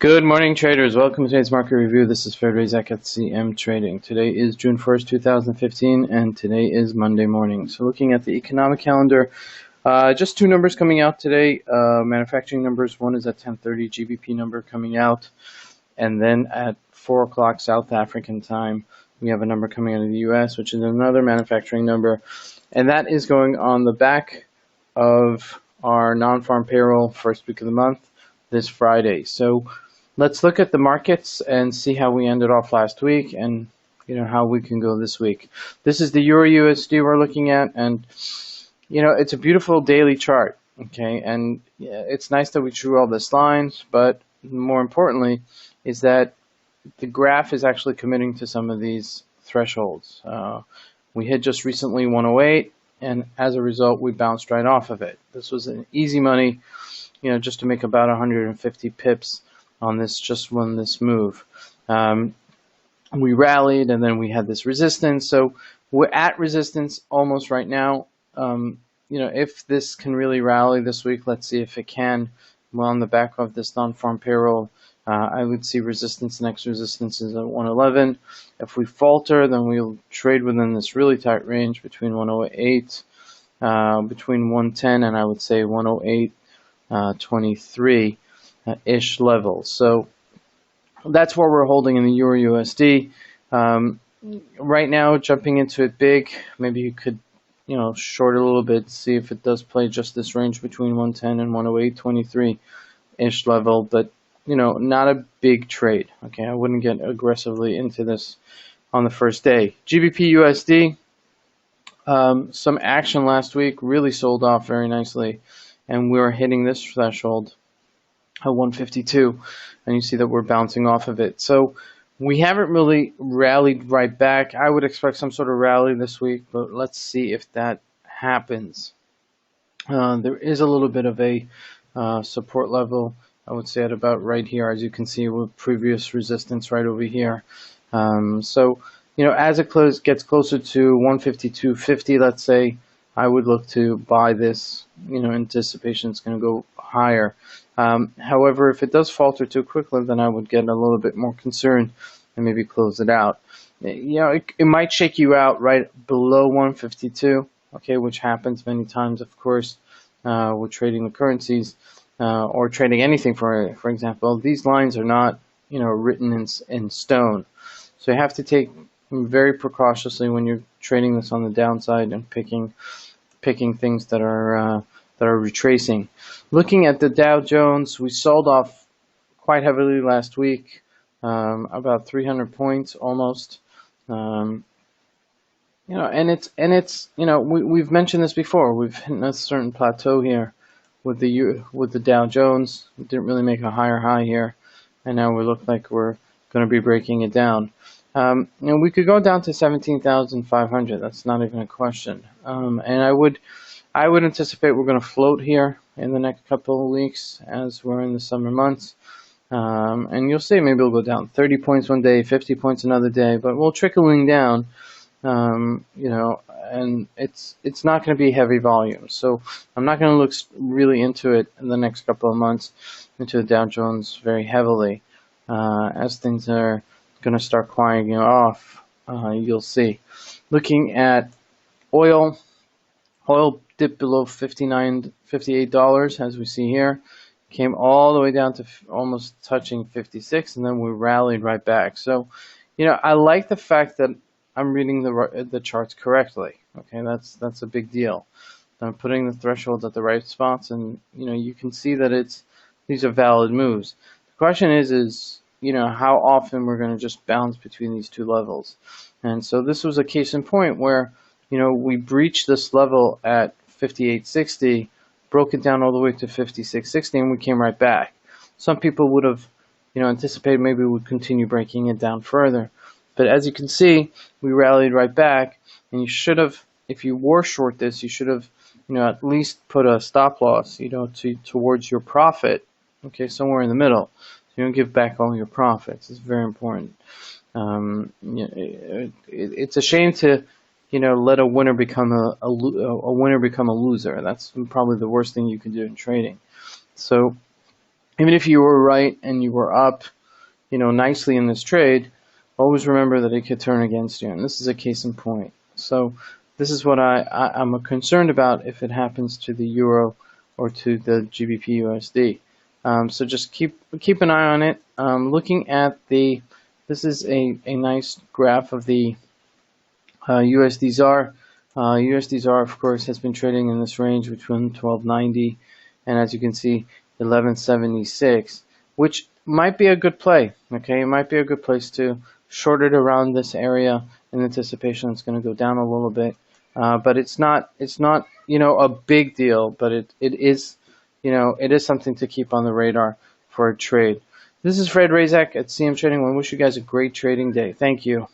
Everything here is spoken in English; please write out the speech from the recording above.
Good morning, traders. Welcome to today's market review. This is Razak at CMTrading. Today is June 1st, 2015, and today is Monday morning. So looking at the economic calendar, just two numbers coming out today. Manufacturing numbers. One is at 10:30, GBP number coming out. And then at 4 o'clock South African time, we have a number coming out of the U.S., which is another manufacturing number. And that is going on the back of our non-farm payroll first week of the month, this Friday. So let's look at the markets and see how we ended off last week and how we can go this week. This is the EURUSD we're looking at, and it's a beautiful daily chart, okay? And it's nice that we drew all these lines, but more importantly is that the graph is actually committing to some of these thresholds. We hit just recently 108, and as a result we bounced right off of it. This was an easy money, just to make about 150 pips on this, just on this move. We rallied, and then we had this resistance. So we're at resistance almost right now. If this can really rally this week, let's see if it can. Well, on the back of this non-farm payroll, I would see resistance. Next resistance is at 111. If we falter, then we'll trade within this really tight range between 108, between 110, and I would say 108.23. Ish level. So that's where we're holding in the EURUSD. Right now, jumping into it big, maybe you could short a little bit, see if it does play just this range between 110 and 108.23 ish level, but not a big trade. Okay, I wouldn't get aggressively into this on the first day. GBPUSD, some action last week, really sold off very nicely, and we're hitting this threshold at 152, and you see that we're bouncing off of it. So we haven't really rallied right back. I would expect some sort of rally this week, but let's see if that happens. There is a little bit of a support level, I would say, at about right here, as you can see with previous resistance right over here. So as it gets closer to 152.50, let's say, I would look to buy this. Anticipation it's going to go higher. However, if it does falter too quickly, then I would get a little bit more concerned and maybe close it out. It might shake you out right below 152, okay, which happens many times, of course, with trading the currencies or trading anything. For example, these lines are not written in stone, so you have to take very precautiously when you're trading this on the downside and picking things that are retracing. Looking at the Dow Jones, we sold off quite heavily last week, about 300 points almost. And we've mentioned this before. We've hit a certain plateau here with the Dow Jones. We didn't really make a higher high here, and now we look like we're going to be breaking it down. We could go down to 17,500. That's not even a question. And I would anticipate we're going to float here in the next couple of weeks as we're in the summer months. And you'll see maybe we'll go down 30 points one day, 50 points another day, but we'll trickling down, and it's not going to be heavy volume. So I'm not going to look really into it in the next couple of months, into the Dow Jones very heavily. As things are going to start quieting off, you'll see. Looking at oil dipped below $58, as we see here, came all the way down to almost touching 56, and then we rallied right back. So I like the fact that I'm reading the charts correctly. Okay, that's a big deal. I'm putting the thresholds at the right spots, and you can see that these are valid moves. The question is how often we're going to just bounce between these two levels. And so this was a case in point where we breached this level at 58.60, broke it down all the way to 56.60, and we came right back. Some people would have anticipated maybe we would continue breaking it down further, but as you can see, we rallied right back. And you should have, if you were short this, you should have at least put a stop loss towards your profit, okay, somewhere in the middle. You don't give back all your profits. It's very important. It's a shame to let a winner become a loser. That's probably the worst thing you can do in trading. So even if you were right and you were up, nicely in this trade, always remember that it could turn against you, and this is a case in point. So this is what I'm concerned about if it happens to the euro or to the GBPUSD. So just keep an eye on it. Looking at this is a nice graph of the USD ZAR. USD ZAR, of course, has been trading in this range between 1290 and, as you can see, 1176, which might be a good play. Okay, it might be a good place to short it around this area in anticipation it's going to go down a little bit. But it's not a big deal, but it is it is something to keep on the radar for a trade. This is Fred Razak at CM Trading. I wish you guys a great trading day. Thank you.